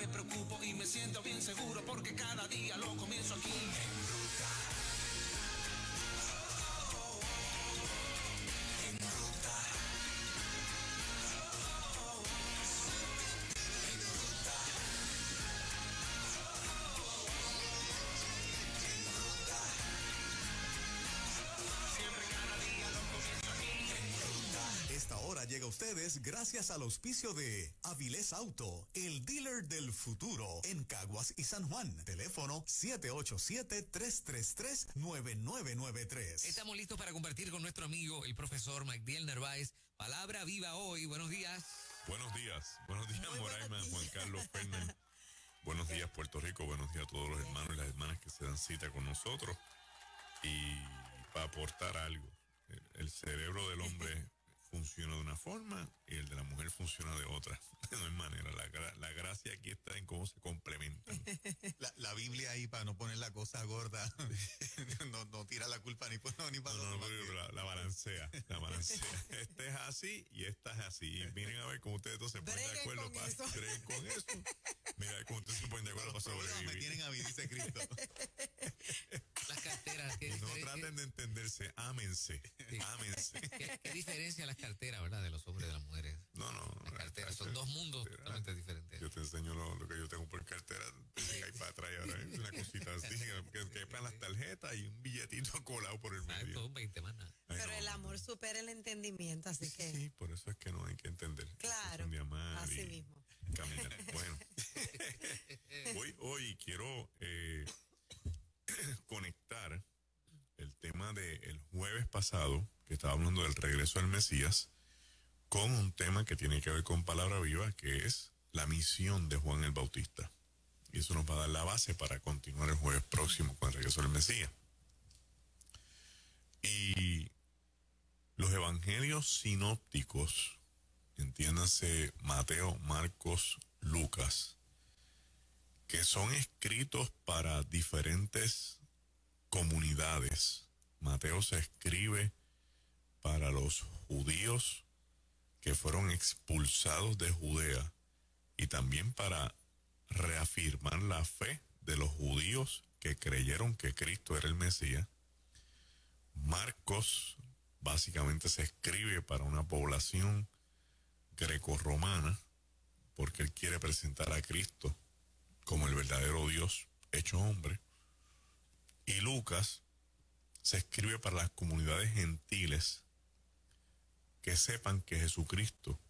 Me preocupo y me siento bien seguro porque cada día lo comienzo aquí en Ruta. En Ruta. En Ruta. En Ruta. Siempre cada día lo comienzo aquí en Ruta. Esta hora llega a ustedes gracias al auspicio de Avilés Auto, el dealer del futuro en Caguas y San Juan. Teléfono 787-333-9993. Estamos listos para compartir con nuestro amigo, el profesor Magdiel Narváez. Palabra viva hoy. Buenos días. Buenos días, Moraima, Juan Carlos Fernández. Buenos días, Puerto Rico. Buenos días a todos los hermanos y las hermanas que se dan cita con nosotros. Y para aportar algo, el cerebro del hombre funciona de una forma y el de la mujer funciona de otra. No hay manera. La gracia aquí está en cómo se complementan. La Biblia ahí para no poner la cosa gorda. no tira la culpa ni para la balancea. Esta es así y esta es así. Y miren a ver cómo ustedes dos se ponen de acuerdo para creen con eso. Mira cómo ustedes se ponen de acuerdo para sobrevivir. Me tienen a mí, dice Cristo. Las carteras. No traten de entenderse, ámense. Sí. Ámense. ¿Qué diferencia las carteras, verdad, de los hombres y de las mujeres? No. Las carteras son dos mundos totalmente diferentes. Yo te enseño lo que yo tengo por cartera. Hay para atrás ahora, ¿eh? Una cosita así, que para las tarjetas y un billetito colado por el medio. Exacto, 20 más nada. Pero el amor supera el entendimiento, así que... Sí, por eso es que no hay que entender. Claro, así mismo. Caminar. Bueno, hoy quiero conectar el tema del jueves pasado, que estaba hablando del regreso del Mesías, con un tema que tiene que ver con Palabra Viva, que es la misión de Juan el Bautista. Y eso nos va a dar la base para continuar el jueves próximo con el regreso del Mesías. Y los evangelios sinópticos, entiéndase Mateo, Marcos, Lucas, que son escritos para diferentes comunidades. Mateo se escribe para los judíos que fueron expulsados de Judea y también para reafirmar la fe de los judíos que creyeron que Cristo era el Mesías. Marcos básicamente se escribe para una población grecorromana porque él quiere presentar a Cristo como el verdadero Dios hecho hombre. Y Lucas se escribe para las comunidades gentiles que sepan que Jesucristo,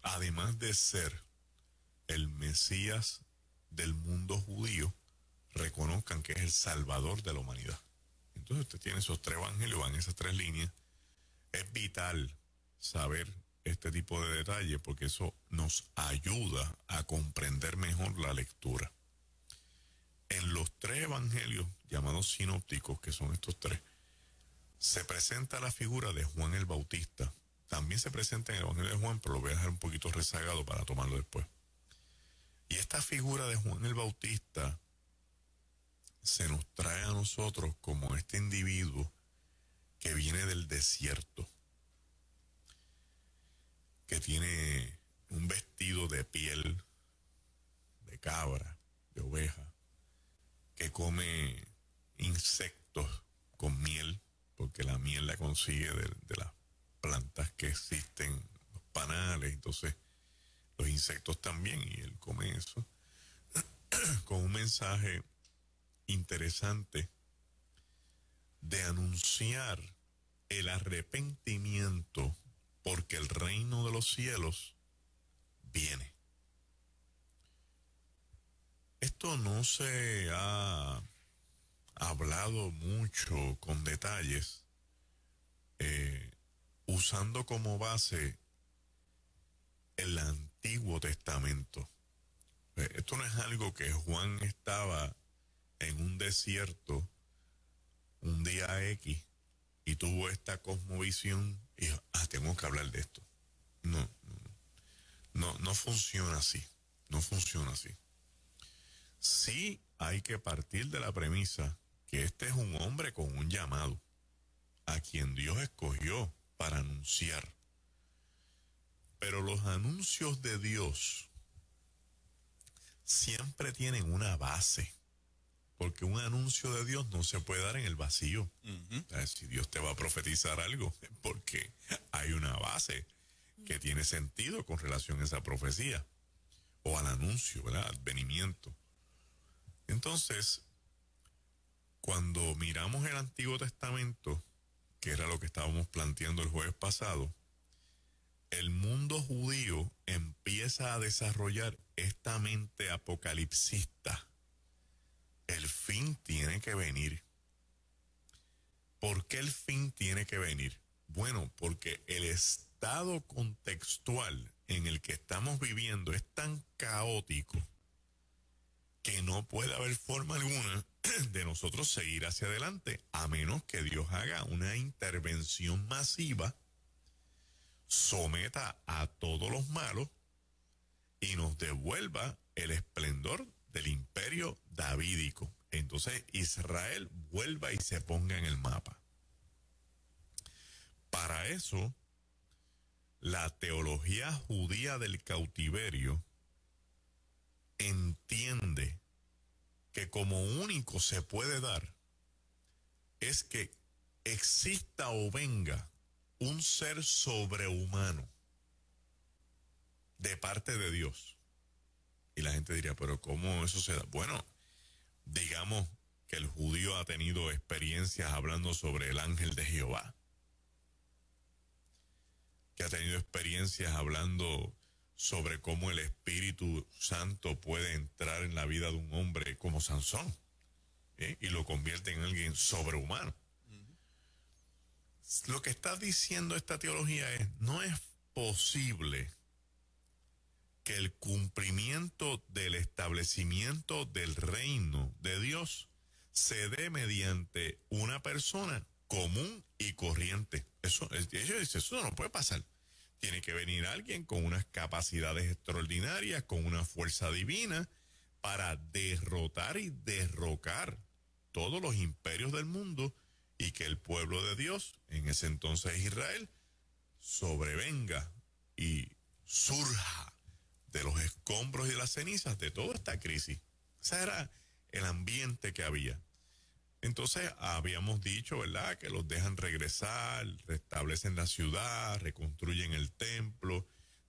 además de ser el Mesías del mundo judío, reconozcan que es el Salvador de la humanidad. Entonces usted tiene esos tres evangelios, van esas tres líneas. Es vital saber este tipo de detalles porque eso nos ayuda a comprender mejor la lectura. En los tres evangelios llamados sinópticos, que son estos tres, se presenta la figura de Juan el Bautista. También se presenta en el evangelio de Juan, pero lo voy a dejar un poquito rezagado para tomarlo después. Y esta figura de Juan el Bautista se nos trae a nosotros como este individuo que viene del desierto, que tiene un vestido de piel de cabra, de oveja, que come insectos con miel, porque la miel la consigue de las plantas que existen, los panales, entonces los insectos también, y él come eso, con un mensaje interesante de anunciar el arrepentimiento porque el reino de los cielos viene. Esto no se ha hablado mucho con detalles, usando como base el Antiguo Testamento. Esto no es algo que Juan estaba en un desierto un día X y tuvo esta cosmovisión y dijo, tengo que hablar de esto. No funciona así. No funciona así. Sí hay que partir de la premisa que este es un hombre con un llamado a quien Dios escogió para anunciar. Pero los anuncios de Dios siempre tienen una base. Porque un anuncio de Dios no se puede dar en el vacío. Si Dios te va a profetizar algo, es porque hay una base que tiene sentido con relación a esa profecía o al anuncio, ¿verdad? Advenimiento. Entonces, cuando miramos el Antiguo Testamento, que era lo que estábamos planteando el jueves pasado, el mundo judío empieza a desarrollar esta mente apocalipsista. El fin tiene que venir. ¿Por qué el fin tiene que venir? Bueno, porque el estado contextual en el que estamos viviendo es tan caótico que no puede haber forma alguna de nosotros seguir hacia adelante, a menos que Dios haga una intervención masiva, someta a todos los malos y nos devuelva el esplendor del imperio davídico. Entonces Israel vuelva y se ponga en el mapa. Para eso, la teología judía del cautiverio entiende que como único se puede dar es que exista o venga un ser sobrehumano de parte de Dios. Y la gente diría, pero ¿cómo eso se da? Bueno, digamos que el judío ha tenido experiencias hablando sobre el ángel de Jehová, que ha tenido experiencias hablando sobre cómo el Espíritu Santo puede entrar en la vida de un hombre como Sansón, y lo convierte en alguien sobrehumano. Lo que está diciendo esta teología es, no es posible que el cumplimiento del establecimiento del reino de Dios se dé mediante una persona común y corriente. Ellos dicen, eso no puede pasar. Tiene que venir alguien con unas capacidades extraordinarias, con una fuerza divina, para derrotar y derrocar todos los imperios del mundo y que el pueblo de Dios, en ese entonces Israel, sobrevenga y surja de los escombros y de las cenizas de toda esta crisis. Ese era el ambiente que había. Entonces habíamos dicho, ¿verdad?, que los dejan regresar, restablecen la ciudad, reconstruyen el templo,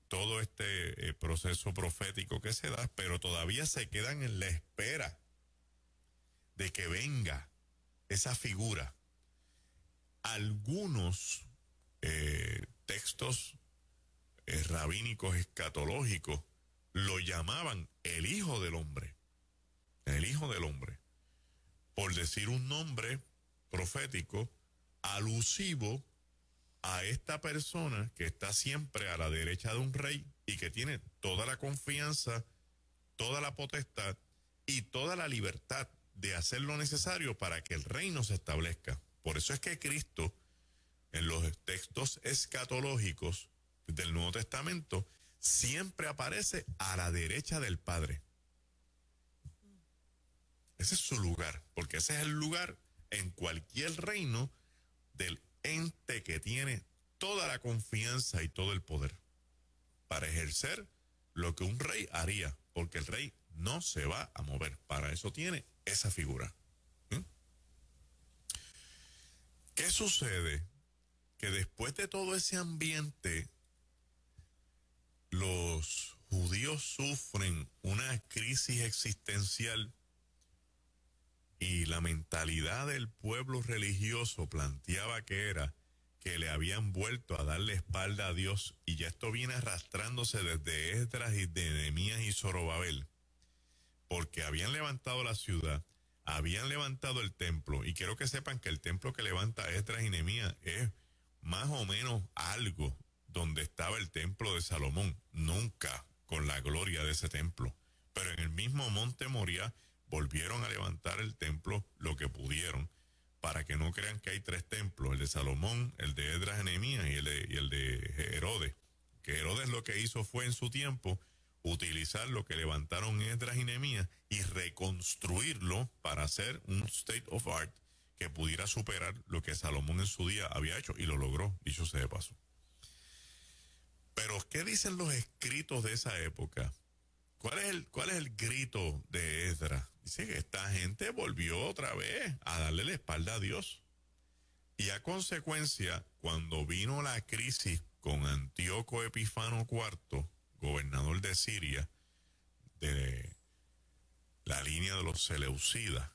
todo este proceso profético que se da, pero todavía se quedan en la espera de que venga esa figura. Algunos textos rabínicos escatológicos lo llamaban el Hijo del Hombre. El Hijo del Hombre. Por decir un nombre profético alusivo a esta persona que está siempre a la derecha de un rey y que tiene toda la confianza, toda la potestad y toda la libertad de hacer lo necesario para que el reino se establezca. Por eso es que Cristo, en los textos escatológicos del Nuevo Testamento, siempre aparece a la derecha del Padre. Ese es su lugar, porque ese es el lugar en cualquier reino del ente que tiene toda la confianza y todo el poder para ejercer lo que un rey haría, porque el rey no se va a mover. Para eso tiene esa figura. ¿Qué sucede? Que después de todo ese ambiente, los judíos sufren una crisis existencial y la mentalidad del pueblo religioso planteaba que era que le habían vuelto a darle espalda a Dios, y ya esto viene arrastrándose desde Esdras y de Nehemías y Zorobabel, porque habían levantado la ciudad, habían levantado el templo, y quiero que sepan que el templo que levanta Esdras y Nehemías es más o menos algo donde estaba el templo de Salomón, nunca con la gloria de ese templo, pero en el mismo monte Moriah volvieron a levantar el templo lo que pudieron, para que no crean que hay tres templos, el de Salomón, el de Esdras y Nehemías y el de Herodes. Que Herodes lo que hizo fue en su tiempo utilizar lo que levantaron Esdras y Nehemías y reconstruirlo para hacer un state of art que pudiera superar lo que Salomón en su día había hecho, y lo logró, dicho sea de paso. Pero ¿qué dicen los escritos de esa época? ¿Cuál es el grito de Esdras? Dice que esta gente volvió otra vez a darle la espalda a Dios. Y a consecuencia, cuando vino la crisis con Antíoco Epífano IV, gobernador de Siria, de la línea de los Seleucidas,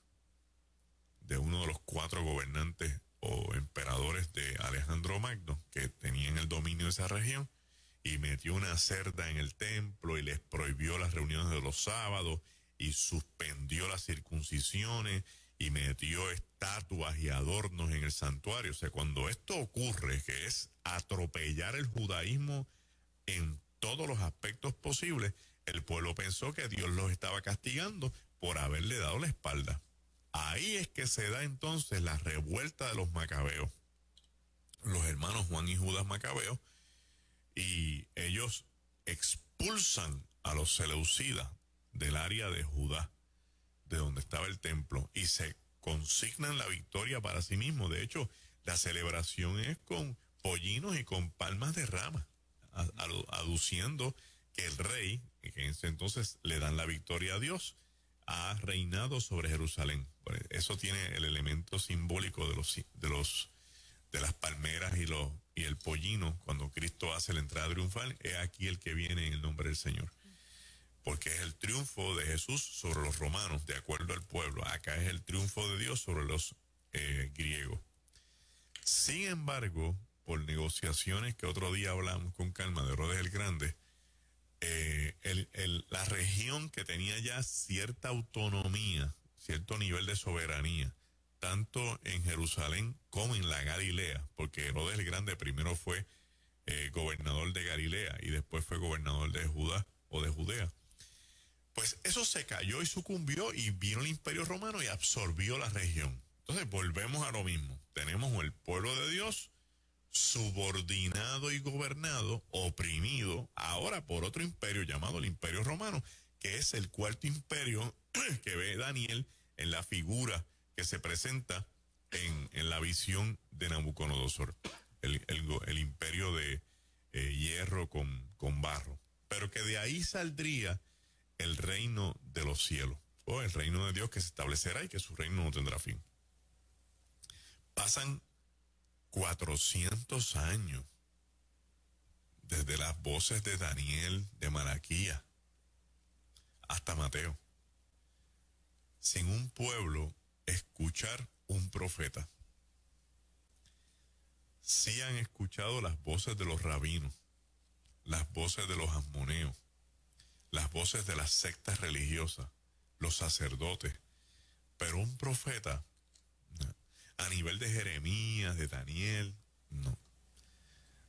de uno de los 4 gobernantes o emperadores de Alejandro Magno, que tenían el dominio de esa región, y metió una cerda en el templo y les prohibió las reuniones de los sábados y suspendió las circuncisiones y metió estatuas y adornos en el santuario. O sea, cuando esto ocurre, que es atropellar el judaísmo en todos los aspectos posibles, el pueblo pensó que Dios los estaba castigando por haberle dado la espalda. Ahí es que se da entonces la revuelta de los macabeos, los hermanos Juan y Judas Macabeos, y ellos expulsan a los seleucidas del área de Judá, de donde estaba el templo, y se consignan la victoria para sí mismos. De hecho, la celebración es con pollinos y con palmas de rama, aduciendo que el rey, que en ese entonces le dan la victoria a Dios, ha reinado sobre Jerusalén. Eso tiene el elemento simbólico de las palmeras y el pollino. Cuando Cristo hace la entrada triunfal, es aquí el que viene en el nombre del Señor, porque es el triunfo de Jesús sobre los romanos, de acuerdo al pueblo. Acá es el triunfo de Dios sobre los griegos. Sin embargo, por negociaciones que otro día hablamos con calma de Herodes el Grande, la región que tenía ya cierta autonomía, cierto nivel de soberanía, tanto en Jerusalén como en la Galilea, porque Herodes el Grande primero fue gobernador de Galilea y después fue gobernador de Judá o de Judea. Pues eso se cayó y sucumbió, y vino el Imperio Romano y absorbió la región. Entonces volvemos a lo mismo. Tenemos el pueblo de Dios subordinado y gobernado, oprimido, ahora por otro imperio llamado el Imperio Romano, que es el 4º imperio que ve Daniel en la figura que se presenta en la visión de Nabucodonosor, el imperio de hierro con barro, pero que de ahí saldría el reino de los cielos, o el reino de Dios que se establecerá y que su reino no tendrá fin. Pasan 400 años desde las voces de Daniel, de Malaquías, hasta Mateo, sin un pueblo escuchar un profeta. Sí han escuchado las voces de los rabinos, las voces de los asmoneos, las voces de las sectas religiosas, los sacerdotes, pero un profeta, no. A nivel de Jeremías, de Daniel,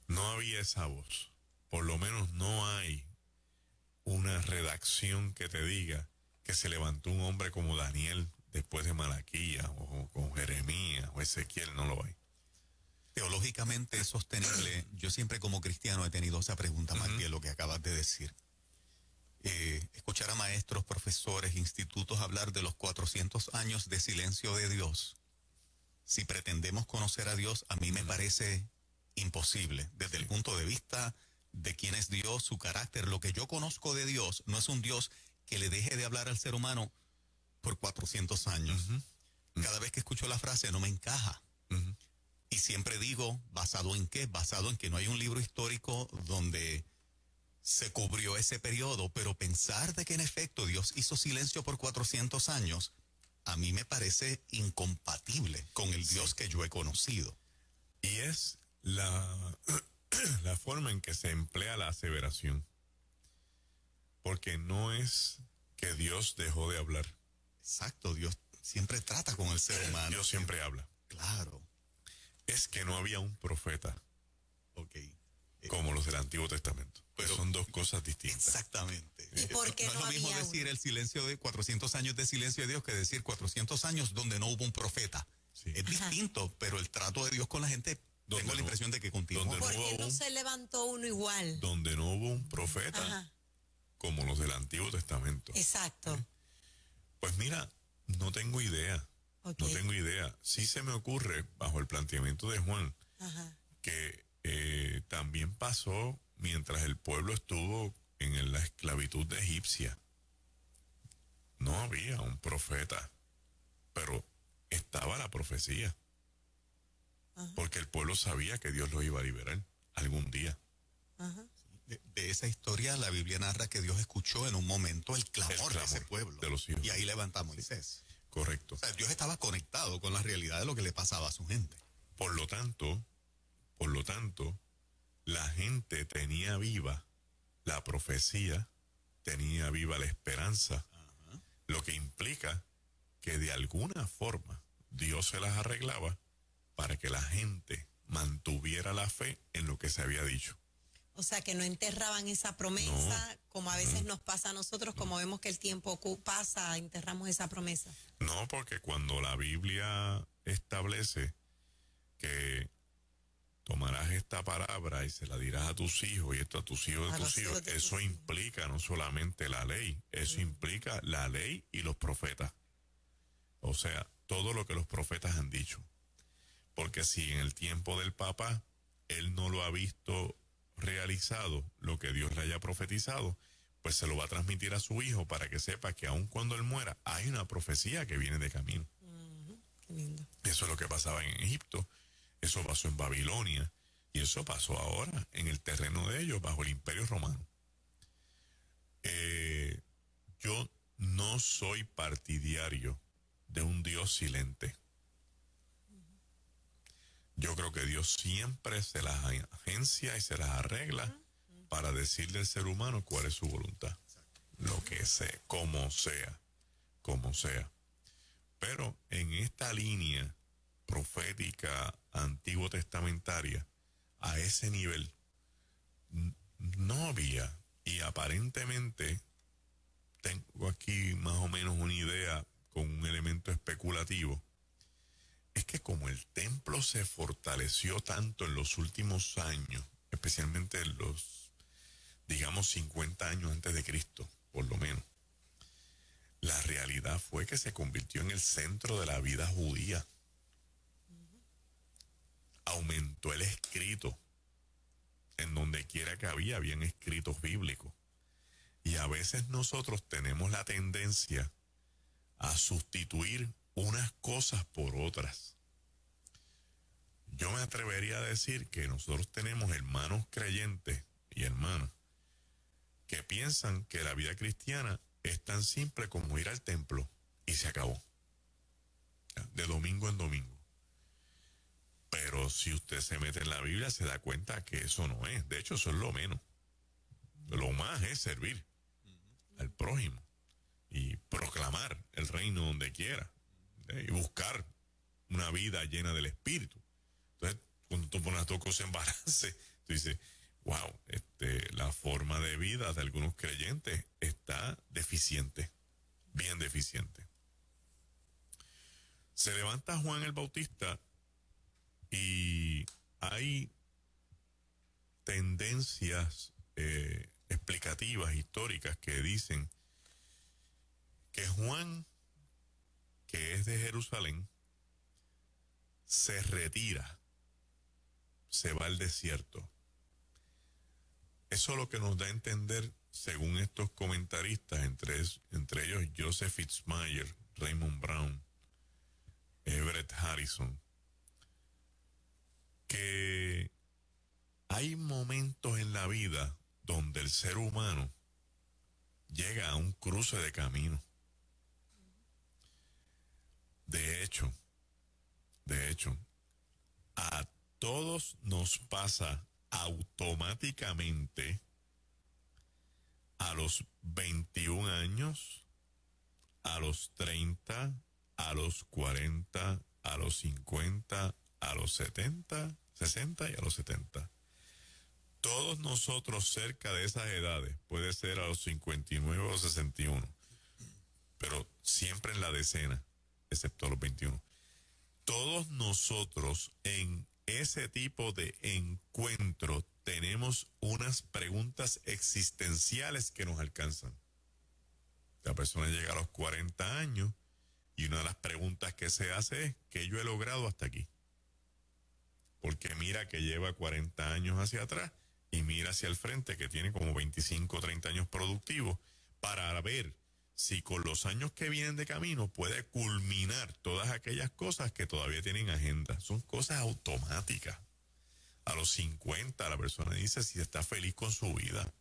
no había esa voz. Por lo menos no hay una redacción que te diga que se levantó un hombre como Daniel después de Malaquías, o con Jeremías o Ezequiel. No lo hay. Teológicamente es sostenible. Yo siempre como cristiano he tenido esa pregunta, más que lo que acabas de decir. Escuchar a maestros, profesores, institutos hablar de los 400 años de silencio de Dios. Si pretendemos conocer a Dios, a mí me parece imposible. Desde el punto de vista de quién es Dios, su carácter, lo que yo conozco de Dios no es un Dios que le deje de hablar al ser humano por 400 años. Cada vez que escucho la frase no me encaja. Y siempre digo, ¿basado en qué? Basado en que no hay un libro histórico donde se cubrió ese periodo, pero pensar de que en efecto Dios hizo silencio por 400 años, a mí me parece incompatible con el Dios que yo he conocido. Y es la forma en que se emplea la aseveración. Porque no es que Dios dejó de hablar. Exacto, Dios siempre trata con el ser humano. Dios siempre habla. Claro. Es que no había un profeta. Como los del Antiguo Testamento. Pero son dos cosas distintas. Exactamente. ¿Y por qué no es lo mismo decir el silencio de 400 años de silencio de Dios que decir 400 años donde no hubo un profeta. Sí. Es distinto, pero el trato de Dios con la gente, tengo la impresión de que continúa. ¿Por qué no se levantó uno igual? Donde no hubo un profeta como los del Antiguo Testamento. Exacto. Pues mira, no tengo idea. No tengo idea. Sí se me ocurre, bajo el planteamiento de Juan, que también pasó mientras el pueblo estuvo en la esclavitud egipcia. había un profeta, pero estaba la profecía. Porque el pueblo sabía que Dios los iba a liberar algún día. De esa historia la Biblia narra que Dios escuchó en un momento el clamor de ese pueblo. De los hijos. Y ahí levanta a Moisés. Correcto. O sea, Dios estaba conectado con la realidad de lo que le pasaba a su gente. Por lo tanto, la gente tenía viva la profecía, tenía viva la esperanza, lo que implica que de alguna forma Dios se las arreglaba para que la gente mantuviera la fe en lo que se había dicho. O sea, que no enterraban esa promesa, como a veces nos pasa a nosotros, como vemos que el tiempo pasa, enterramos esa promesa. No, porque cuando la Biblia establece que tomarás esta palabra y se la dirás a tus hijos y esto a tus hijos de tus hijos, eso implica no solamente la ley, eso implica la ley y los profetas. O sea, todo lo que los profetas han dicho. Porque si en el tiempo del Papa él no lo ha visto realizado, lo que Dios le haya profetizado, pues se lo va a transmitir a su hijo para que sepa que aun cuando él muera, hay una profecía que viene de camino. Qué lindo. Eso es lo que pasaba en Egipto, eso pasó en Babilonia, y eso pasó ahora en el terreno de ellos, bajo el Imperio Romano. Yo no soy partidario de un Dios silente. Yo creo que Dios siempre se las agencia y se las arregla para decirle al ser humano cuál es su voluntad. Lo que sea, como sea. Pero en esta línea profética antiguo testamentaria, a ese nivel, no había, y aparentemente tengo aquí más o menos una idea con un elemento especulativo, es que como el templo se fortaleció tanto en los últimos años, especialmente en los, digamos, 50 años antes de Cristo, por lo menos, la realidad fue que se convirtió en el centro de la vida judía. Aumentó el escrito. En donde quiera que habían escritos bíblicos. Y a veces nosotros tenemos la tendencia a sustituir unas cosas por otras. Yo me atrevería a decir que nosotros tenemos hermanos creyentes y hermanas que piensan que la vida cristiana es tan simple como ir al templo y se acabó. De domingo en domingo. Pero si usted se mete en la Biblia se da cuenta que eso no es. De hecho, eso es lo menos. Lo más es servir al prójimo y proclamar el reino donde quiera y buscar una vida llena del Espíritu. Entonces, cuando tú pones a tu cosa en balance, tú dices, wow, la forma de vida de algunos creyentes está deficiente, bien deficiente. Se levanta Juan el Bautista y hay tendencias explicativas, históricas, que dicen que Juan, que es de Jerusalén, se retira, se va al desierto. Eso es lo que nos da a entender, según estos comentaristas, entre ellos Joseph Fitzmayer, Raymond Brown, Everett Harrison, que hay momentos en la vida donde el ser humano llega a un cruce de camino. De hecho, a todos nos pasa automáticamente a los 21 años, a los 30, a los 40, a los 50, a los 70, 60 y a los 70. Todos nosotros cerca de esas edades, puede ser a los 59 o 61, pero siempre en la decena, excepto a los 21. Todos nosotros en ese tipo de encuentro tenemos unas preguntas existenciales que nos alcanzan. La persona llega a los 40 años y una de las preguntas que se hace es, ¿qué yo he logrado hasta aquí? Porque mira que lleva 40 años hacia atrás y mira hacia el frente que tiene como 25 o 30 años productivos para ver si con los años que vienen de camino puede culminar todas aquellas cosas que todavía tienen agenda. Son cosas automáticas. A los 50 la persona dice si está feliz con su vida.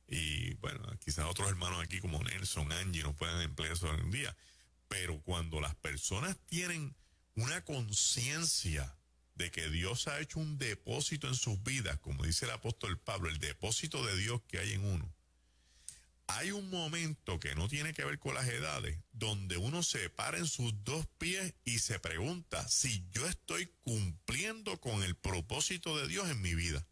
Y bueno, quizás otros hermanos aquí como Nelson, Angie no puedan emplear eso hoy en día. Pero cuando las personas tienen una conciencia de que Dios ha hecho un depósito en sus vidas, como dice el apóstol Pablo, el depósito de Dios que hay en uno, hay un momento que no tiene que ver con las edades, donde uno se para en sus dos pies y se pregunta si yo estoy cumpliendo con el propósito de Dios en mi vida.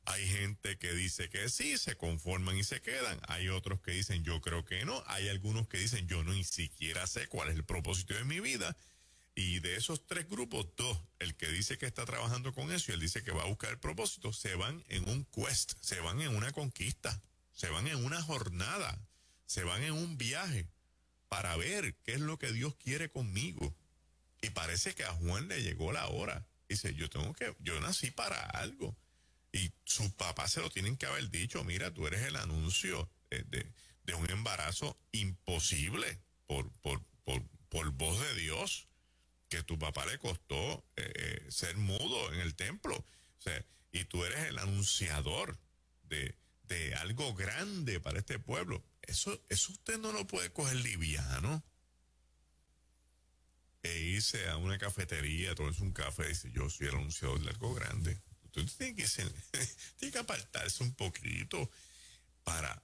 Hay gente que dice que sí, se conforman y se quedan. Hay otros que dicen yo creo que no. Hay algunos que dicen yo no ni siquiera sé cuál es el propósito de mi vida. Y de esos tres grupos, dos, el que dice que está trabajando con eso y él dice que va a buscar el propósito, se van en un quest, se van en una conquista, se van en una jornada, se van en un viaje para ver qué es lo que Dios quiere conmigo. Y parece que a Juan le llegó la hora. Dice, yo nací para algo. Y sus papás se lo tienen que haber dicho, mira, tú eres el anuncio de un embarazo imposible por voz de Dios, que tu papá le costó ser mudo en el templo. O sea, y tú eres el anunciador de algo grande para este pueblo. Eso usted no lo puede coger liviano. E irse a una cafetería, tomarse un café y dice, yo soy el anunciador de algo grande. Usted tiene que apartarse un poquito para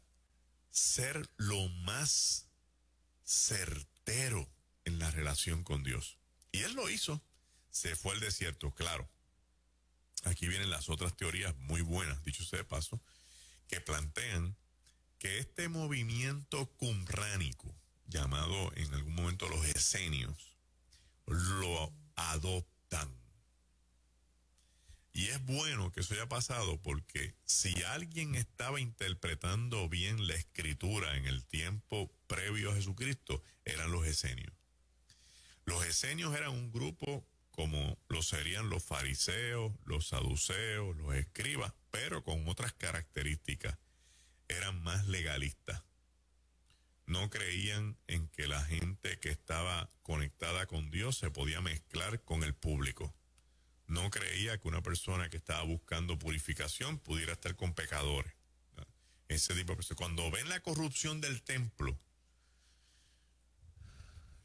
ser lo más certero en la relación con Dios. Y él lo hizo. Se fue al desierto, claro. Aquí vienen las otras teorías muy buenas, dicho sea de paso, que plantean que este movimiento qumránico, llamado en algún momento los esenios, lo adoptan. Y es bueno que eso haya pasado porque si alguien estaba interpretando bien la escritura en el tiempo previo a Jesucristo, eran los esenios. Los esenios eran un grupo como lo serían los fariseos, los saduceos, los escribas, pero con otras características. Eran más legalistas. No creían en que la gente que estaba conectada con Dios se podía mezclar con el público. No creía que una persona que estaba buscando purificación pudiera estar con pecadores. Ese tipo de personas. Cuando ven la corrupción del templo,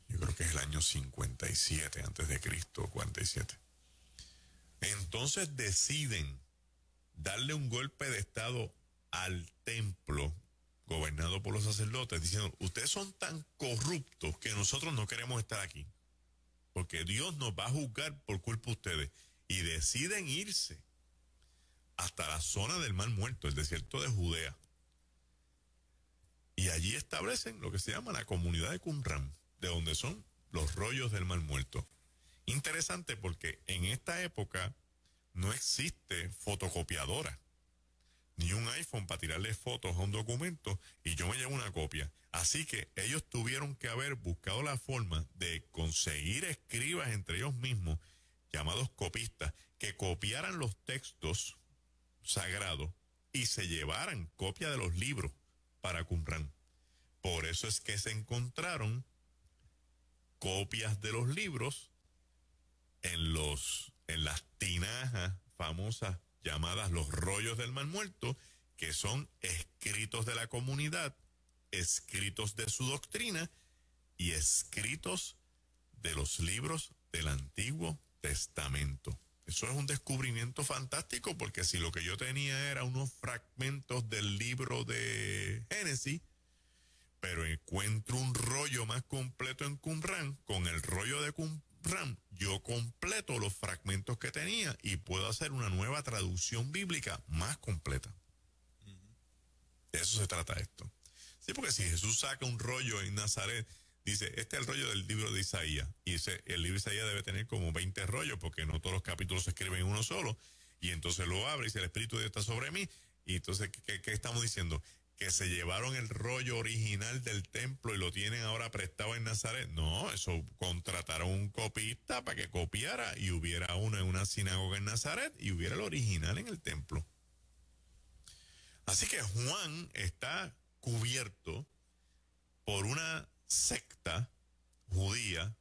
yo creo que es el año 57 antes de Cristo, 47. Entonces deciden darle un golpe de estado al templo gobernado por los sacerdotes, diciendo, ustedes son tan corruptos que nosotros no queremos estar aquí, porque Dios nos va a juzgar por culpa de ustedes. Y deciden irse hasta la zona del Mar Muerto, el desierto de Judea. Y allí establecen lo que se llama la comunidad de Qumran, de donde son los rollos del Mar Muerto. Interesante porque en esta época no existe fotocopiadora, ni un iPhone para tirarle fotos a un documento y yo me llevo una copia. Así que ellos tuvieron que haber buscado la forma de conseguir escribas entre ellos mismos, llamados copistas, que copiaran los textos sagrados y se llevaran copia de los libros para Qumran. Por eso es que se encontraron copias de los libros en las tinajas famosas llamadas los rollos del Mar Muerto, que son escritos de la comunidad, escritos de su doctrina y escritos de los libros del Antiguo Testamento. Eso es un descubrimiento fantástico porque si lo que yo tenía era unos fragmentos del libro de Génesis, pero encuentro un rollo más completo en Qumran, con el rollo de Qumran, yo completo los fragmentos que tenía y puedo hacer una nueva traducción bíblica más completa. De eso se trata esto. Sí, porque si Jesús saca un rollo en Nazaret, dice, este es el rollo del libro de Isaías. Y el libro de Isaías debe tener como 20 rollos, porque no todos los capítulos se escriben en uno solo. Y entonces lo abre y dice, el Espíritu de Dios está sobre mí. Y entonces, ¿qué estamos diciendo? Que se llevaron el rollo original del templo y lo tienen ahora prestado en Nazaret. No, eso contrataron un copista para que copiara y hubiera uno en una sinagoga en Nazaret y hubiera el original en el templo. Así que Juan está cubierto por una secta judía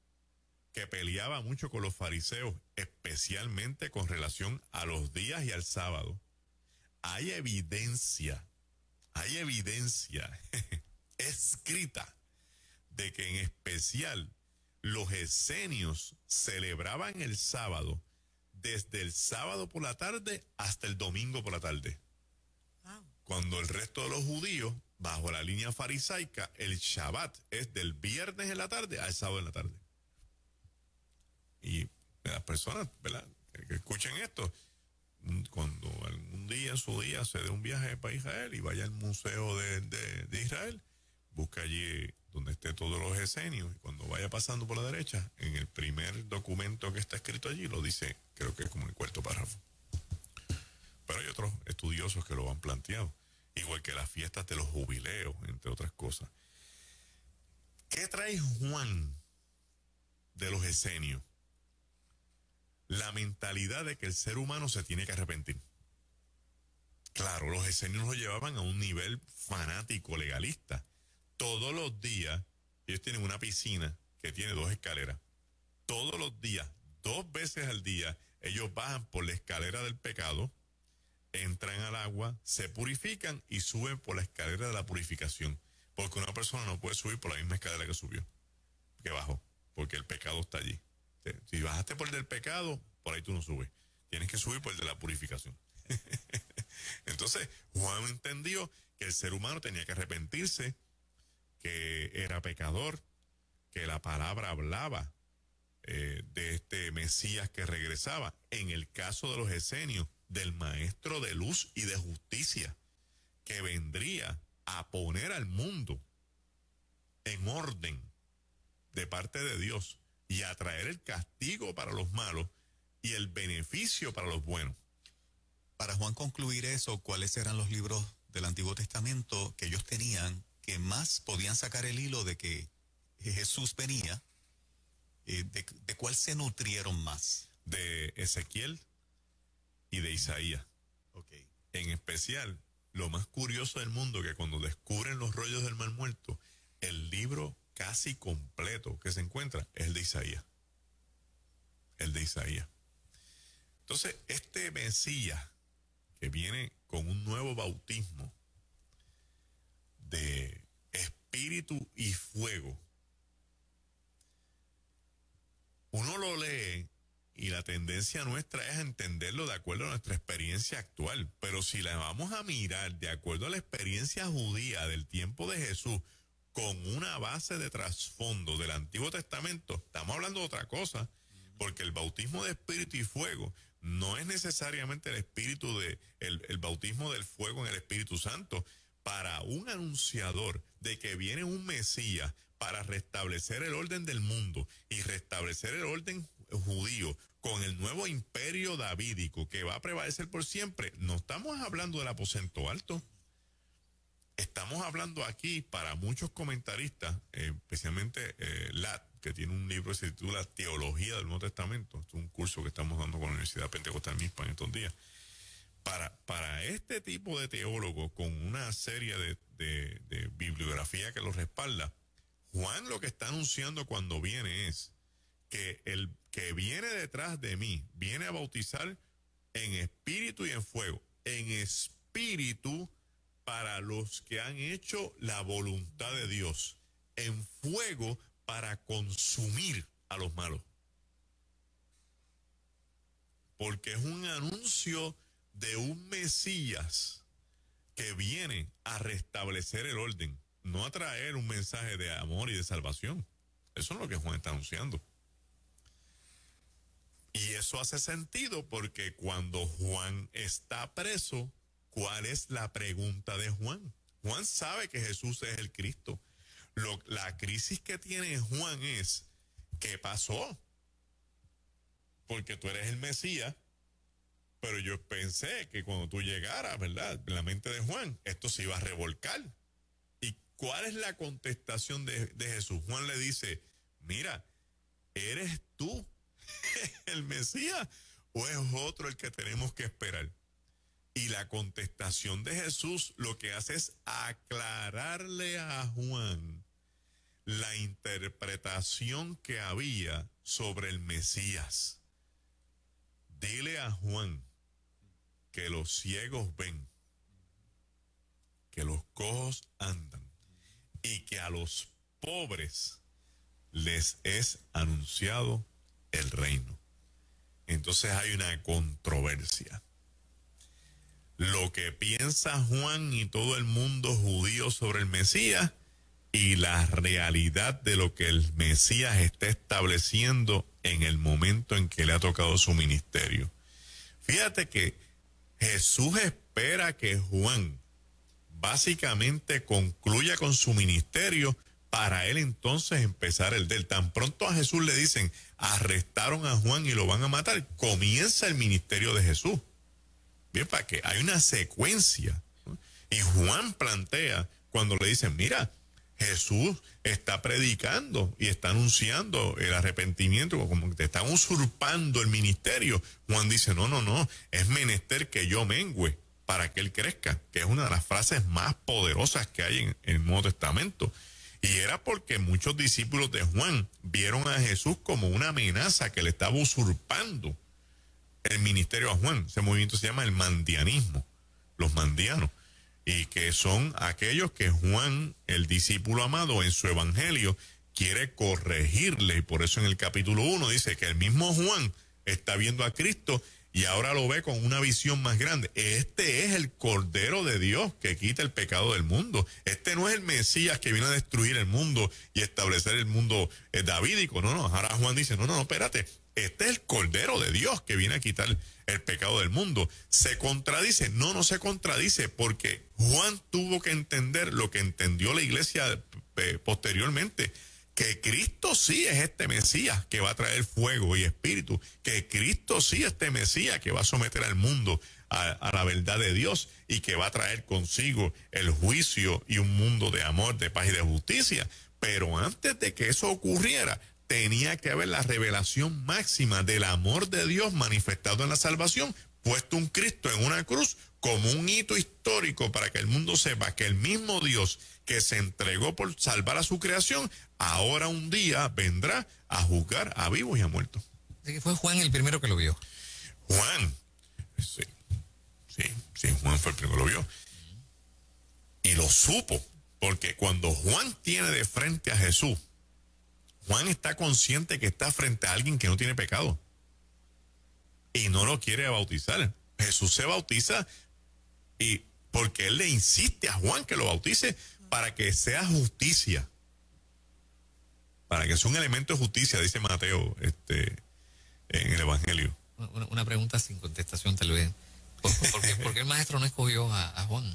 que peleaba mucho con los fariseos, especialmente con relación a los días y al sábado. Hay evidencia escrita de que en especial los esenios celebraban el sábado desde el sábado por la tarde hasta el domingo por la tarde. Wow. Cuando el resto de los judíos, bajo la línea farisaica, el Shabbat es del viernes en la tarde al sábado en la tarde. Y las personas, ¿verdad?, que escuchen esto, cuando algún día en su día se dé un viaje para Israel y vaya al museo de Israel, busca allí donde esté todos los esenios, y cuando vaya pasando por la derecha, en el primer documento que está escrito allí, lo dice, creo que es como el cuarto párrafo. Pero hay otros estudiosos que lo han planteado, igual que las fiestas de los jubileos, entre otras cosas. ¿Qué trae Juan de los esenios? La mentalidad de que el ser humano se tiene que arrepentir. Claro, los esenios lo llevaban a un nivel fanático, legalista. Todos los días, ellos tienen una piscina que tiene 2 escaleras. Todos los días, 2 veces al día, ellos bajan por la escalera del pecado, entran al agua, se purifican y suben por la escalera de la purificación. Porque una persona no puede subir por la misma escalera que subió, que bajó, porque el pecado está allí. Si bajaste por el del pecado, por ahí tú no subes. Tienes que subir por el de la purificación. Entonces, Juan entendió que el ser humano tenía que arrepentirse, que era pecador, que la palabra hablaba de este Mesías que regresaba. En el caso de los esenios, del maestro de luz y de justicia, que vendría a poner al mundo en orden de parte de Dios y a traer el castigo para los malos y el beneficio para los buenos. Para Juan concluir eso, ¿cuáles eran los libros del Antiguo Testamento que ellos tenían que más podían sacar el hilo de que Jesús venía? ¿De cuál se nutrieron más? De Ezequiel y de Isaías. Okay. En especial, lo más curioso del mundo, que cuando descubren los rollos del Mar Muerto, el libro casi completo que se encuentra es el de Isaías. El de Isaías. Entonces, este Mesías que viene con un nuevo bautismo de espíritu y fuego, uno lo lee y la tendencia nuestra es entenderlo de acuerdo a nuestra experiencia actual. Pero si la vamos a mirar de acuerdo a la experiencia judía del tiempo de Jesús, con una base de trasfondo del Antiguo Testamento, estamos hablando de otra cosa, porque el bautismo de espíritu y fuego no es necesariamente el bautismo del fuego en el Espíritu Santo. Para un anunciador de que viene un Mesías para restablecer el orden del mundo y restablecer el orden judío con el nuevo imperio davídico que va a prevalecer por siempre, no estamos hablando del aposento alto. Estamos hablando aquí, para muchos comentaristas, especialmente Lat, que tiene un libro que se titula Teología del Nuevo Testamento. Es un curso que estamos dando con la Universidad Pentecostal Mispa en estos días. Para este tipo de teólogo, con una serie de bibliografía que lo respalda, Juan lo que está anunciando cuando viene es que el que viene detrás de mí viene a bautizar en espíritu y en fuego. En espíritu para los que han hecho la voluntad de Dios. En fuego para consumir a los malos. Porque es un anuncio de un Mesías que viene a restablecer el orden, no a traer un mensaje de amor y de salvación. Eso es lo que Juan está anunciando. Y eso hace sentido porque cuando Juan está preso, ¿cuál es la pregunta de Juan? Juan sabe que Jesús es el Cristo. La crisis que tiene Juan es, ¿qué pasó? Porque tú eres el Mesías, pero yo pensé que cuando tú llegaras, ¿verdad?, en la mente de Juan, esto se iba a revolcar. ¿Y cuál es la contestación de Jesús? Juan le dice, mira, ¿eres tú el Mesías o es otro el que tenemos que esperar? Y la contestación de Jesús lo que hace es aclararle a Juan la interpretación que había sobre el Mesías. Dile a Juan que los ciegos ven, que los cojos andan y que a los pobres les es anunciado el reino. Entonces hay una controversia. Lo que piensa Juan y todo el mundo judío sobre el Mesías y la realidad de lo que el Mesías está estableciendo en el momento en que le ha tocado su ministerio. Fíjate que Jesús espera que Juan básicamente concluya con su ministerio para él entonces empezar el de él. Tan pronto a Jesús le dicen, arrestaron a Juan y lo van a matar, comienza el ministerio de Jesús. Bien, para que hay una secuencia, ¿no? Y Juan plantea, cuando le dicen, mira, Jesús está predicando y está anunciando el arrepentimiento, como que te están usurpando el ministerio. Juan dice, no, es menester que yo mengüe para que él crezca, que es una de las frases más poderosas que hay en el Nuevo Testamento. Y era porque muchos discípulos de Juan vieron a Jesús como una amenaza que le estaba usurpando el ministerio a Juan. Ese movimiento se llama el mandianismo, los mandianos, y que son aquellos que Juan, el discípulo amado, en su evangelio quiere corregirle, y por eso en el capítulo 1 dice que el mismo Juan está viendo a Cristo y ahora lo ve con una visión más grande. Este es el Cordero de Dios que quita el pecado del mundo. Este no es el Mesías que vino a destruir el mundo y establecer el mundo davídico. No, ahora Juan dice, no, espérate. Este es el Cordero de Dios que viene a quitar el pecado del mundo. ¿Se contradice? No se contradice, porque Juan tuvo que entender lo que entendió la iglesia posteriormente, que Cristo sí es este Mesías que va a traer fuego y espíritu, que Cristo sí es este Mesías que va a someter al mundo a la verdad de Dios y que va a traer consigo el juicio y un mundo de amor, de paz y de justicia. Pero antes de que eso ocurriera, tenía que haber la revelación máxima del amor de Dios manifestado en la salvación, puesto un Cristo en una cruz como un hito histórico para que el mundo sepa que el mismo Dios que se entregó por salvar a su creación, ahora un día vendrá a juzgar a vivos y a muertos. Así que fue Juan el primero que lo vio. Juan, sí, Juan fue el primero que lo vio. Y lo supo, porque cuando Juan tiene de frente a Jesús, Juan está consciente que está frente a alguien que no tiene pecado y no lo quiere bautizar. Jesús se bautiza y porque él le insiste a Juan que lo bautice para que sea justicia, para que sea un elemento de justicia, dice Mateo en el Evangelio. Una pregunta sin contestación tal vez. ¿Por qué el maestro no escogió a Juan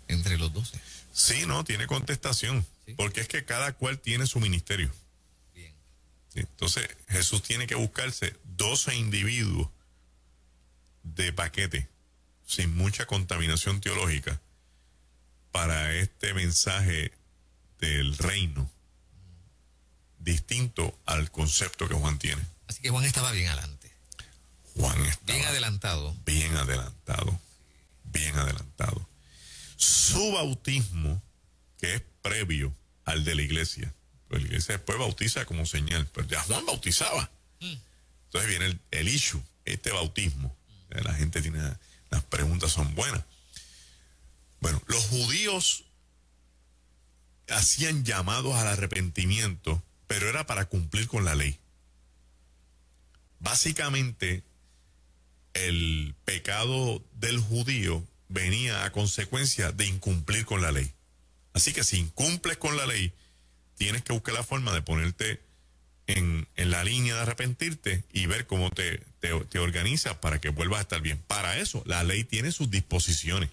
entre los 12? Sí, no, tiene contestación, ¿sí? Porque es que cada cual tiene su ministerio. Bien. ¿Sí? Entonces Jesús tiene que buscarse 12 individuos de paquete, sin mucha contaminación teológica, para este mensaje del reino, distinto al concepto que Juan tiene. Así que Juan estaba bien adelante. Juan estaba bien adelantado. Bien adelantado. Bien adelantado. Su bautismo, que es previo al de la iglesia, pues la iglesia después bautiza como señal, pero ya Juan bautizaba. Entonces viene el issue, este bautismo. La gente tiene, las preguntas son buenas. Bueno, los judíos hacían llamados al arrepentimiento, pero era para cumplir con la ley. Básicamente, el pecado del judío venía a consecuencia de incumplir con la ley. Así que si incumples con la ley, tienes que buscar la forma de ponerte en la línea de arrepentirte y ver cómo te organizas para que vuelvas a estar bien. Para eso, la ley tiene sus disposiciones.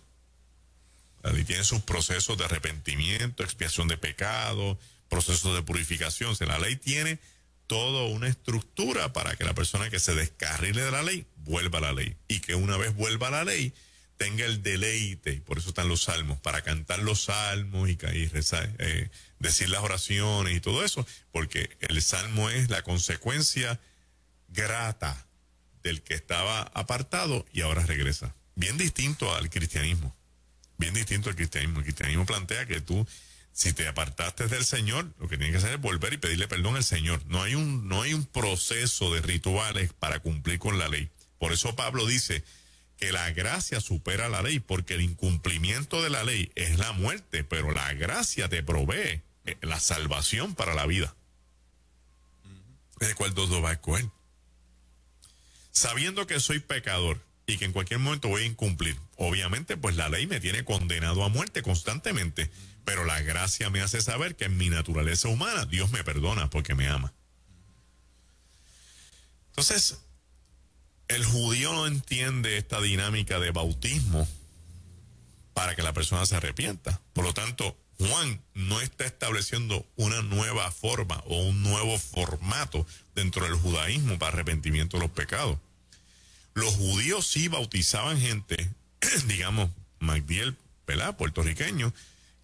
La ley tiene sus procesos de arrepentimiento, expiación de pecado, procesos de purificación. O sea, la ley tiene toda una estructura para que la persona que se descarrile de la ley vuelva a la ley. Y que una vez vuelva a la ley, tenga el deleite, y por eso están los salmos, para cantar los salmos y rezar, decir las oraciones y todo eso, porque el salmo es la consecuencia grata del que estaba apartado y ahora regresa. bien distinto al cristianismo. Bien distinto al cristianismo. El cristianismo plantea que tú, si te apartaste del Señor, lo que tienes que hacer es volver y pedirle perdón al Señor. No hay un proceso de rituales para cumplir con la ley. Por eso Pablo dice que la gracia supera la ley, porque el incumplimiento de la ley es la muerte, pero la gracia te provee la salvación para la vida. ¿De cuál dos va a escoger? Sabiendo que soy pecador y que en cualquier momento voy a incumplir, obviamente pues la ley me tiene condenado a muerte constantemente, pero la gracia me hace saber que en mi naturaleza humana Dios me perdona porque me ama. Entonces, el judío no entiende esta dinámica de bautismo para que la persona se arrepienta. Por lo tanto, Juan no está estableciendo una nueva forma o un nuevo formato dentro del judaísmo para arrepentimiento de los pecados. Los judíos sí bautizaban gente, digamos, Magdiel, ¿verdad?, puertorriqueño,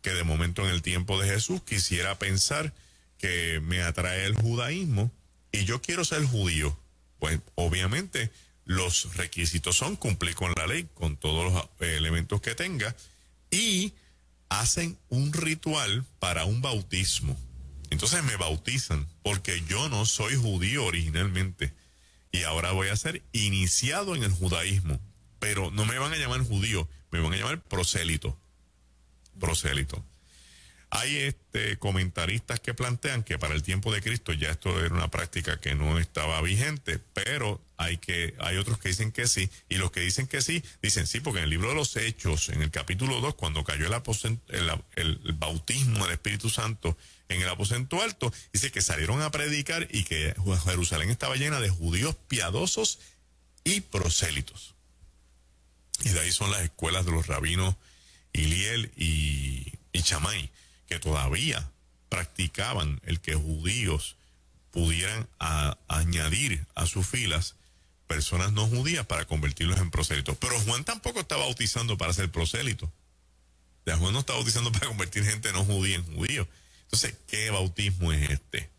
que de momento en el tiempo de Jesús quisiera pensar que me atrae el judaísmo y yo quiero ser judío. Pues obviamente los requisitos son cumplir con la ley, con todos los elementos que tenga, y hacen un ritual para un bautismo. Entonces me bautizan porque yo no soy judío originalmente y ahora voy a ser iniciado en el judaísmo, pero no me van a llamar judío, me van a llamar prosélito. Hay comentaristas que plantean que para el tiempo de Cristo ya esto era una práctica que no estaba vigente, pero hay otros que dicen que sí, y los que dicen que sí, dicen sí, porque en el libro de los Hechos, en el capítulo 2, cuando cayó el bautismo del Espíritu Santo en el aposento alto, dice que salieron a predicar y que Jerusalén estaba llena de judíos piadosos y prosélitos. Y de ahí son las escuelas de los rabinos Hillel y Shammai, que todavía practicaban el que judíos pudieran añadir a sus filas personas no judías para convertirlos en prosélitos. Pero Juan tampoco está bautizando para ser prosélito. Juan no está bautizando para convertir gente no judía en judíos. Entonces, ¿qué bautismo es este?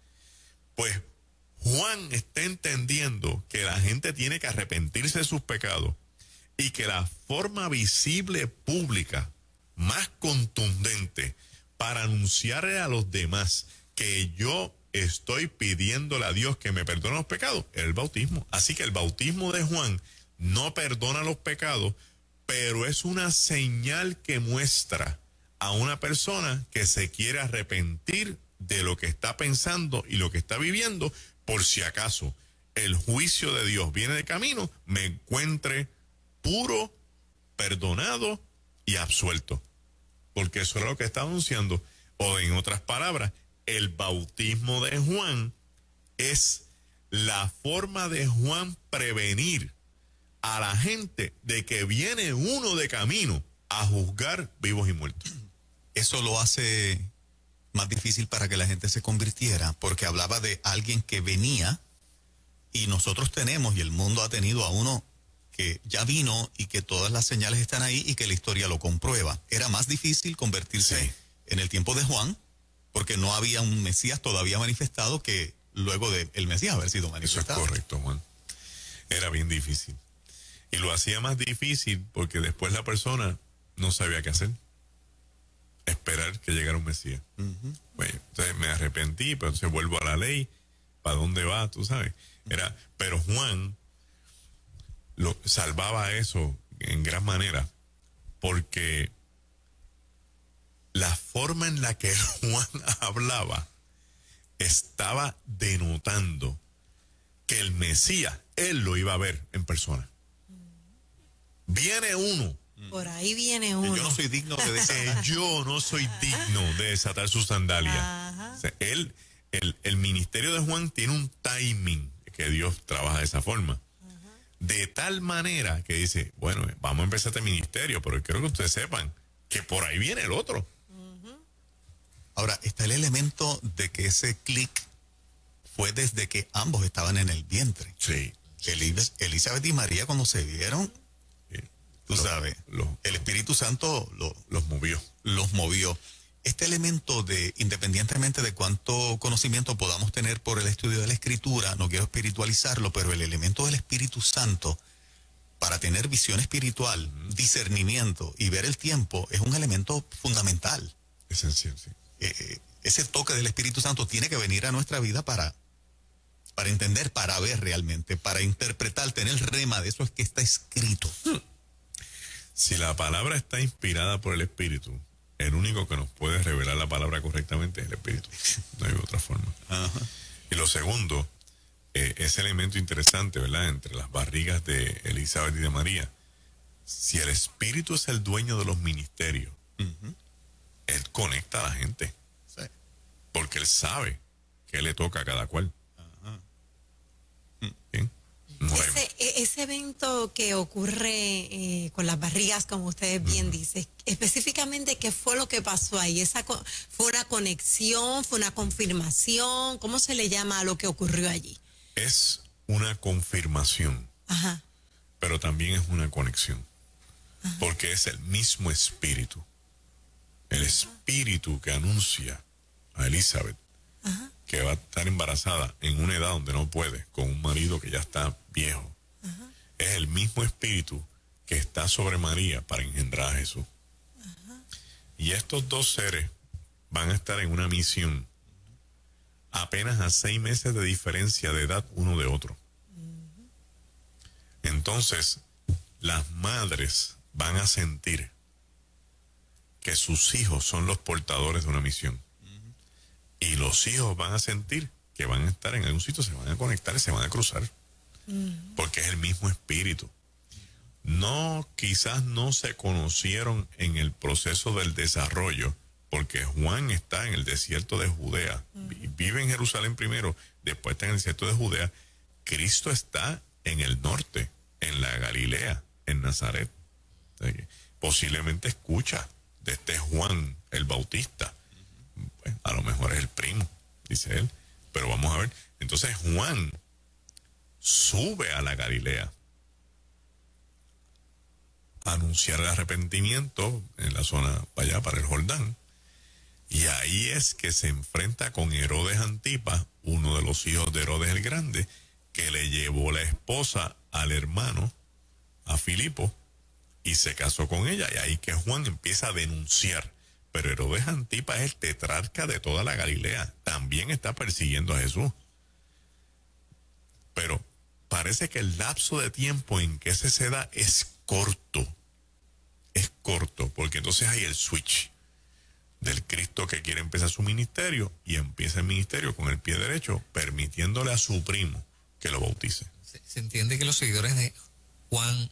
Pues Juan está entendiendo que la gente tiene que arrepentirse de sus pecados y que la forma visible pública más contundente para anunciarle a los demás que yo estoy pidiéndole a Dios que me perdone los pecados es el bautismo. Así que el bautismo de Juan no perdona los pecados, pero es una señal que muestra a una persona que se quiere arrepentir de lo que está pensando y lo que está viviendo, por si acaso el juicio de Dios viene de camino, me encuentre puro, perdonado y absuelto. Porque eso era lo que está anunciando. O en otras palabras, el bautismo de Juan es la forma de Juan prevenir a la gente de que viene uno de camino a juzgar vivos y muertos. Eso lo hace más difícil para que la gente se convirtiera, porque hablaba de alguien que venía y nosotros tenemos, y el mundo ha tenido a uno que ya vino y que todas las señales están ahí y que la historia lo comprueba. Era más difícil convertirse en el tiempo de Juan, porque no había un Mesías todavía manifestado que luego de el Mesías haber sido manifestado. Eso es correcto, Juan. Era bien difícil. Y lo hacía más difícil porque después la persona no sabía qué hacer. Esperar que llegara un Mesías. Bueno, entonces me arrepentí, pero entonces vuelvo a la ley. ¿Para dónde va? Tú sabes. Pero Juan lo salvaba eso en gran manera, porque la forma en la que Juan hablaba estaba denotando que el Mesías, él lo iba a ver en persona. Viene uno. Por ahí viene uno. Yo no soy digno de desatar. Yo no soy digno de desatar sus sandalias. O sea, el ministerio de Juan tiene un timing que Dios trabaja de esa forma. De tal manera que dice, bueno, vamos a empezar este ministerio, pero quiero que ustedes sepan que por ahí viene el otro. Ahora, está el elemento de que ese clic fue desde que ambos estaban en el vientre. Sí. Elizabeth y María, cuando se vieron, tú sabes, el Espíritu Santo los movió. Los movió. Este elemento de, independientemente de cuánto conocimiento podamos tener por el estudio de la Escritura, no quiero espiritualizarlo, pero el elemento del Espíritu Santo para tener visión espiritual, discernimiento y ver el tiempo es un elemento fundamental. Esencial, sí. Ese toque del Espíritu Santo tiene que venir a nuestra vida para entender, para ver realmente, para interpretar, tener rema de eso es que está escrito. Si la palabra está inspirada por el Espíritu, el único que nos puede revelar la palabra correctamente es el Espíritu. No hay otra forma. Ajá. Y lo segundo, ese elemento interesante, ¿verdad? Entre las barrigas de Elizabeth y de María. Si el Espíritu es el dueño de los ministerios, Él conecta a la gente. Sí. Porque Él sabe qué le toca a cada cual. ¿Bien? No hay- Ese evento que ocurre con las barrigas, como ustedes bien dicen, específicamente, ¿qué fue lo que pasó ahí? ¿Fue una conexión? ¿Fue una confirmación? ¿Cómo se le llama a lo que ocurrió allí? Es una confirmación, Ajá. pero también es una conexión. Porque es el mismo Espíritu. El Espíritu que anuncia a Elizabeth que va a estar embarazada en una edad donde no puede, con un marido que ya está viejo. Es el mismo Espíritu que está sobre María para engendrar a Jesús. Y estos dos seres van a estar en una misión apenas a 6 meses de diferencia de edad uno de otro. Entonces, las madres van a sentir que sus hijos son los portadores de una misión. Y los hijos van a sentir que van a estar en algún sitio, se van a conectar y se van a cruzar. Porque es el mismo Espíritu. No, quizás no se conocieron en el proceso del desarrollo, porque Juan está en el desierto de Judea. Vive en Jerusalén primero, después está en el desierto de Judea. Cristo está en el norte, en la Galilea, en Nazaret. O sea que posiblemente escucha de este Juan el Bautista. Bueno, a lo mejor es el primo, dice él. Pero vamos a ver. Entonces Juan sube a la Galilea a anunciar el arrepentimiento en la zona allá para el Jordán. Y ahí es que se enfrenta con Herodes Antipas, uno de los hijos de Herodes el Grande, que le llevó la esposa al hermano, a Filipo, y se casó con ella. Y ahí que Juan empieza a denunciar. Pero Herodes Antipas es el tetrarca de toda la Galilea. También está persiguiendo a Jesús. Pero parece que el lapso de tiempo en que se da es corto. Es corto, porque entonces hay el switch del Cristo que quiere empezar su ministerio y empieza el ministerio con el pie derecho, permitiéndole a su primo que lo bautice. Se entiende que los seguidores de Juan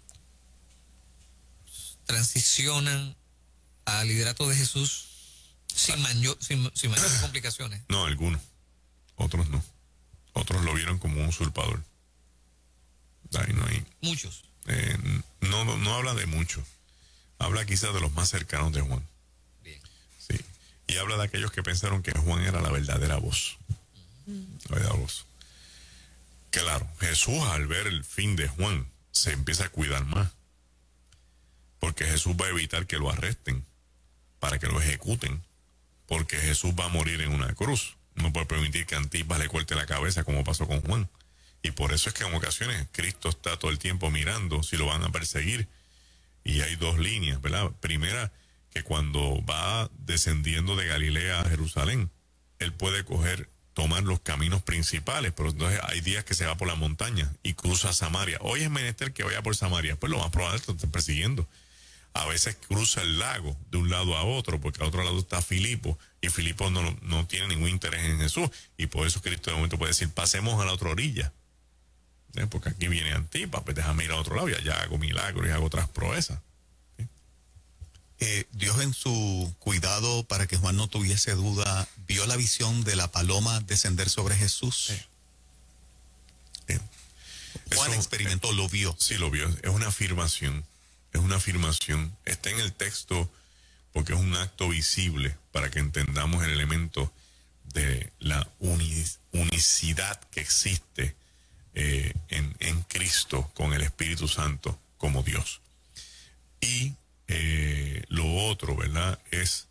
transicionan al liderato de Jesús sin mayores complicaciones. No, algunos. Otros no. Otros lo vieron como un usurpador. Ahí no hay. Muchos. No habla de muchos. Habla quizás de los más cercanos de Juan. Bien. Sí. Y habla de aquellos que pensaron que Juan era la verdadera voz. La verdadera voz. Claro, Jesús al ver el fin de Juan se empieza a cuidar más. Porque Jesús va a evitar que lo arresten, para que lo ejecuten. Porque Jesús va a morir en una cruz. No puede permitir que Antipas le corte la cabeza como pasó con Juan. Y por eso es que en ocasiones Cristo está todo el tiempo mirando si lo van a perseguir. Y hay dos líneas, ¿verdad? Primera, que cuando va descendiendo de Galilea a Jerusalén, él puede tomar los caminos principales, pero entonces hay días que se va por la montaña y cruza Samaria. Hoy es menester que vaya por Samaria, pues lo más probable es que lo estén persiguiendo. A veces cruza el lago de un lado a otro, porque al otro lado está Filipo, y Filipo no tiene ningún interés en Jesús, y por eso Cristo de momento puede decir, pasemos a la otra orilla. Porque aquí viene Antipas, pues déjame ir a otro lado y allá hago milagros y hago otras proezas. Dios en su cuidado para que Juan no tuviese duda, vio la visión de la paloma descender sobre Jesús. Juan experimentó, lo vio. Sí, lo vio. Es una afirmación. Es una afirmación. Está en el texto porque es un acto visible para que entendamos el elemento de la unicidad que existe en Cristo con el Espíritu Santo como Dios. Y lo otro, ¿verdad? Es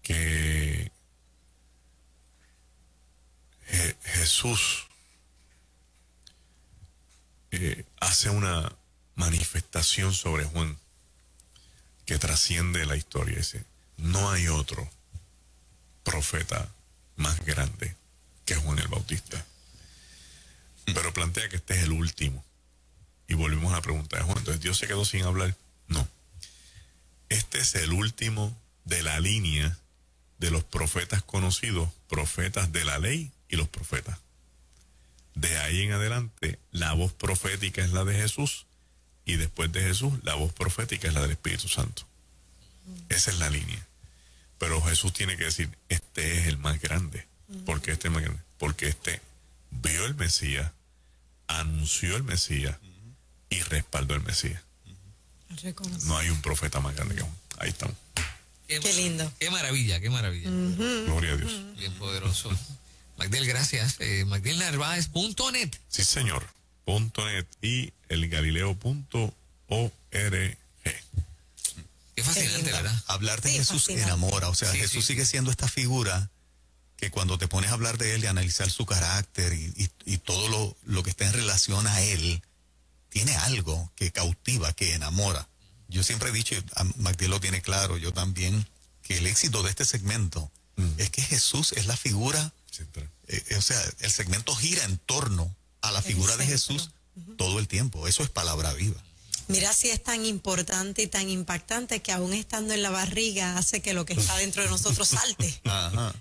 que Jesús hace una manifestación sobre Juan que trasciende la historia. Dice, no hay otro profeta más grande que Juan el Bautista. Pero plantea que este es el último. Y volvemos a la pregunta de Juan. Entonces, ¿Dios se quedó sin hablar? No. Este es el último de la línea de los profetas conocidos, profetas de la ley y los profetas. De ahí en adelante, la voz profética es la de Jesús, y después de Jesús, la voz profética es la del Espíritu Santo. Esa es la línea. Pero Jesús tiene que decir, este es el más grande. ¿Por qué este es más grande? Porque este vio el Mesías, anunció el Mesías y respaldó el Mesías. No hay un profeta más grande que Juan. Ahí estamos. Qué lindo. Qué maravilla, qué maravilla. Gloria a Dios. Bien poderoso. Magdiel, gracias. magdielnarváez.net. Sí, señor. .net y elgalileo.org. Qué fascinante, ¿verdad? Hablar de Sí, Jesús fascinante. enamora, o sea, Sí, Jesús sí. sigue siendo esta figura que cuando te pones a hablar de él y analizar su carácter y todo lo que está en relación a él, tiene algo que cautiva, que enamora. Yo siempre he dicho, y Magdiel lo tiene claro, yo también, que el éxito de este segmento es que Jesús es la figura, o sea, el segmento gira en torno a la El figura de centro. Jesús todo el tiempo. Eso es palabra viva. Mira si es tan importante y tan impactante que aún estando en la barriga hace que lo que está dentro de nosotros salte. Ajá.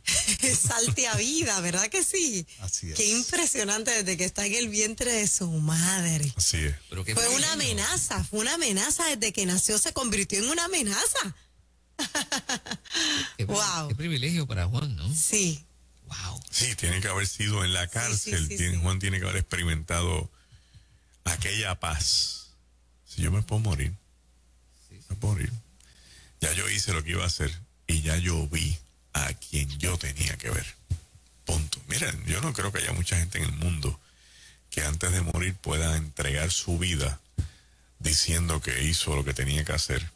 Salte a vida, ¿verdad que sí? Así es. Qué impresionante desde que está en el vientre de su madre. Así es. Pero qué Fue una privilegio. amenaza desde que nació se convirtió en una amenaza. Wow. Qué privilegio para Juan, ¿no? Sí, Wow. Sí, tiene que haber sido en la cárcel. sí. Juan tiene que haber experimentado aquella paz. Si yo me puedo morir, me puedo morir. Ya yo hice lo que iba a hacer y ya yo vi a quien yo tenía que ver. Punto. Miren, yo no creo que haya mucha gente en el mundo que antes de morir pueda entregar su vida diciendo que hizo lo que tenía que hacer,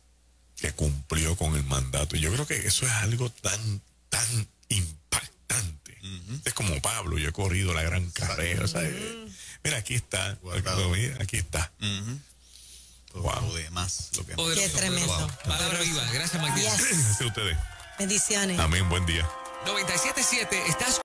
que cumplió con el mandato. Y yo creo que eso es algo tan impactante. Es como Pablo, yo he corrido la gran carrera. ¿Sabes? Mira, aquí está. Guardado. Aquí está. Wow. Lo demás, lo que Poderoso, Qué tremendo. poderoso. Palabra viva. Gracias, Magdiel. Yes. Gracias a ustedes. Bendiciones. Amén. Buen día. 97.7, estás